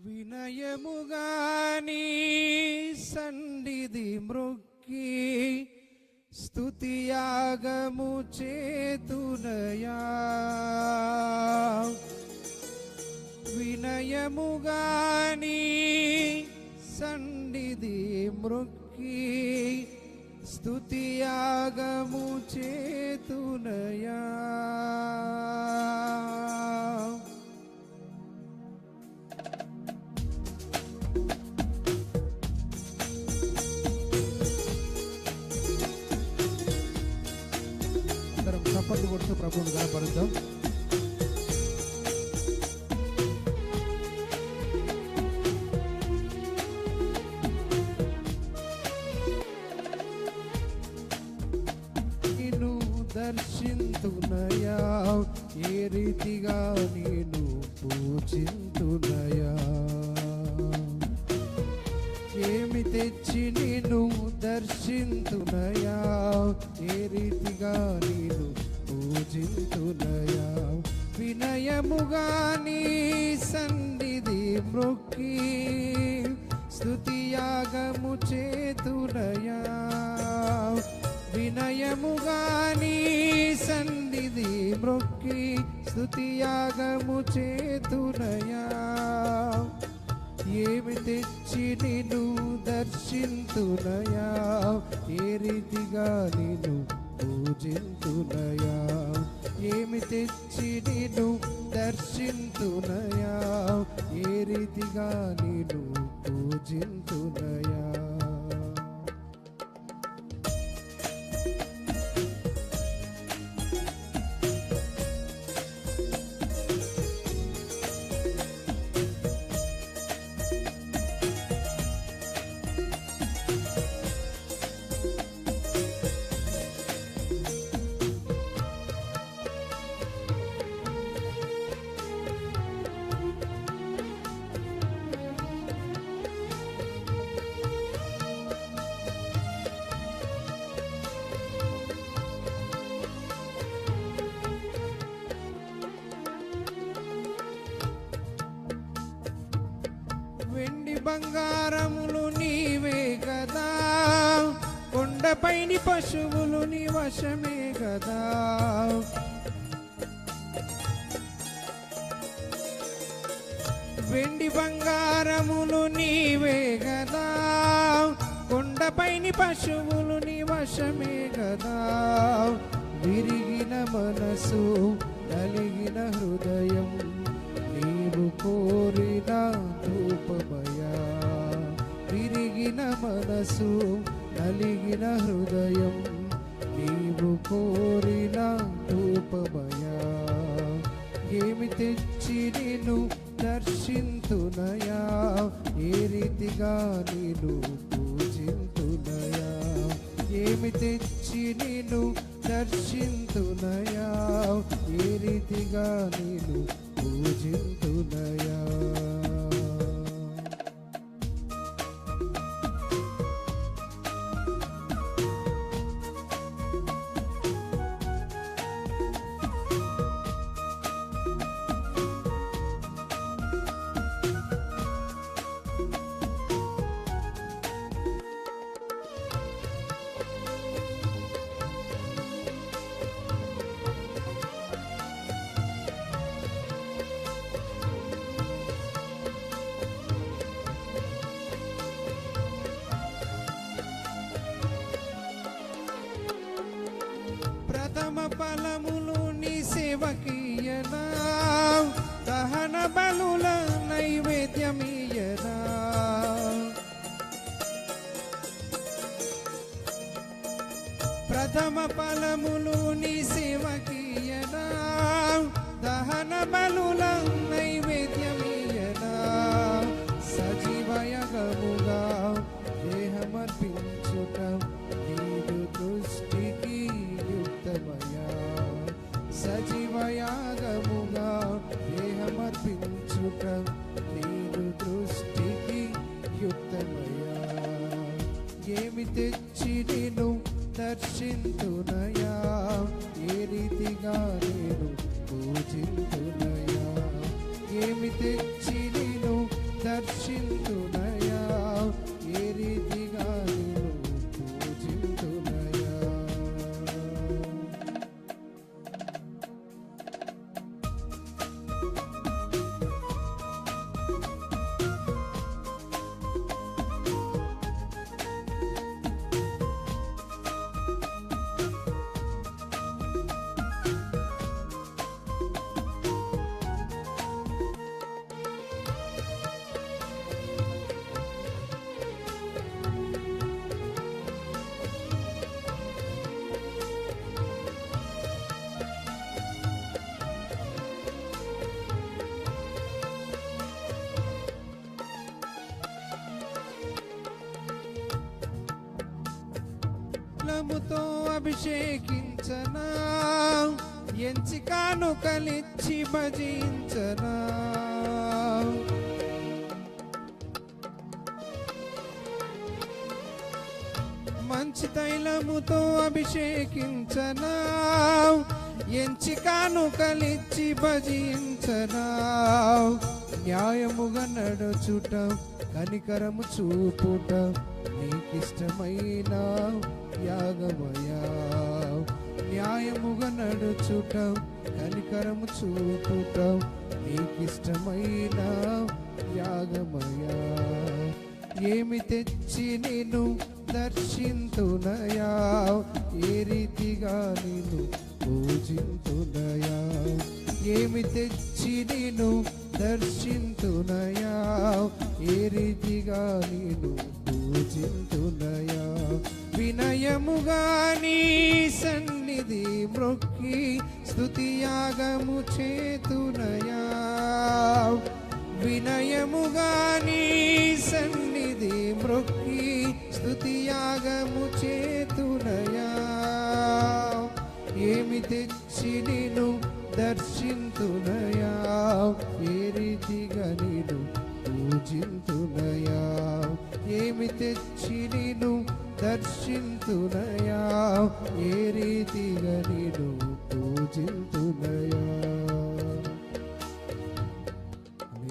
వినయముగాని సన్నిధి మృక్కి స్తుతియాగము చేతునయా. వినయముగాని సన్నిధి మృక్కి స్తుతియాగము చేతునయా. చప్పట్లు కొడుతూ ప్రభువుని కనపరుద్దాం. నిన్ను దర్శింతునయా, ఏ రీతిగా నేను పూజింతునయా. ఏమి తెచ్చి నిన్ను దర్శింతునయా, ఏ రీతిగా నేను పూజింతునయా. వినయముగా నీ సన్నిధి మృక్కి స్తుతియాగము చేతునయా. వినయముగా నీ సన్నిధి మృక్కి స్తుతియాగము చేతునయా. ఏమి తెచ్చి నిన్ను దర్శింతునయా, ఏ రీతిగా నిన్ను పూజింతునయా. ఏమి తెచ్చి నిన్ను దర్శింతునయా, ఏ రీతిగా నిన్ను పూజింతునయా. వెండి బంగారములు నీవే కదా, కొండపైని పశువులు నీ వశమే కదా. వెండి బంగారములు నీవే కదా, కొండపైని పశువులు నీ వశమే కదా. విరిగిన మనసు కలిగిన హృదయం నీవు కోరిన ధూపమయా. విరిగిన మనసు నలిగిన హృదయం నీవు కోరిన ధూపమయా. ఏమి తెచ్చి నిన్ను దర్శింతునయా, ఏ రీతిగా నిన్ను పూజింతునయా. ఏమి తెచ్చి నిన్ను దర్శింతునయా, ఏ రీతిగా నిన్ను పూజింతునయా. ప్రథమ ఫలములు నీ సేవకీయనా, దహన బలుల నైవేద్యమీయనా. ప్రథమ ఫలములు నీ సేవకీయనా, దహన బలుల నైవేద్యమీయనా. సజీవయగముగా దేహమర్పించుట నీదు దృష్టికి యుక్తమయా. సజీవయాగముగా దేహమర్పించుట నీదు దృష్టికి యుక్తమయా. ఏమి తెచ్చి నిన్ను దర్శింతునయా, ఏ రీతిగా నేను పూజింతునయా. ఏమి తెచ్చి నిన్ను దర్శింతునయా ఏ రీతిగా నిన్ను పూజింతునయా లముతో అభిషేకించనా ఎంచి కానుకలిచ్చి భజించనా మంచి తైలముతో అభిషేకించనా ఎంచి కానుకలిచ్చి భజించనా న్యాయముగా నడుచుట కనికరము చూపుట నీకిష్టమైన యాగమయా న్యాయముగా నడుచుట కనికరము చూపుట నీకిష్టమైన యాగమయా ఏమి తెచ్చి నేను దర్శింతునయా ఏ రీతిగా నేను పూజింతునయా ఏమి తెచ్చి నేను దర్శింతునయా ఏ రీతిగా నేను పూజింతునయా వినయముగా నీ సన్నిధి మ్రొక్కి స్తుతియాగము చేతునయా వినయముగా నీ సన్నిధి మ్రొక్కి స్తుతియాగము చేతునయా ఏమి తెచ్చి నేను దర్శింతునయా ఏ రీతిగా నేను పూజింతునయా ఏమి తెచ్చి నేను దర్శింతునయా ఏ